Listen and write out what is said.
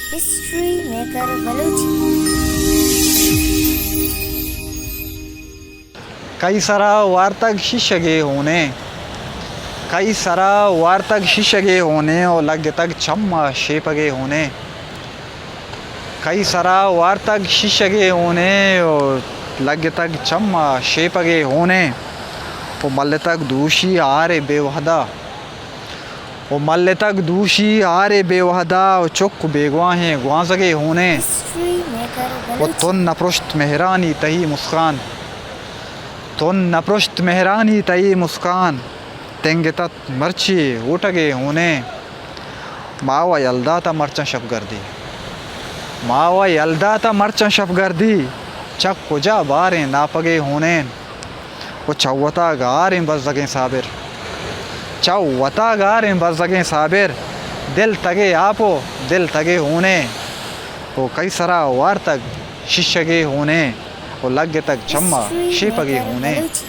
History maker Balochi. कई सारा वार्तक शिष्यगे होने, कई सारा वार्तक शिष्यगे होने और लग तक चम्मा शेपगे होने, कई सारा वार्तक शिष्यगे होने और लग तक चम्मा शेपगे होने, वो मल्ल तक दूषी आरे बेवहदा, वो मल्ल तक दूषी आरे बेवहदा और चुक बेगवाहें ग्वांसगे होने, हिस्ट्री मेकर वो बलूची। तुन नपृष्ठ मेहरानी तही मुस्कान, तुन नपृष्ठ मेहरानी तही मुस्कान, तेंगे तत मर्ची उठगे होने, मावा यल्दा ता मर्चा शफगर्दी, मावा यल्दा ता मर्चा शफगर्दी, चक कुजा बारें नापगे होने, वो चौवता गारें बज़गे साबिर, चौवता गारें बज़गे साबिर, दिल तगे आपो दिल तगे होने, वो कई सरा वार तक शिष्यगे होने, वो लग तक चम्मा हिस्ट्री शेपगे मेकर होने। बलूची।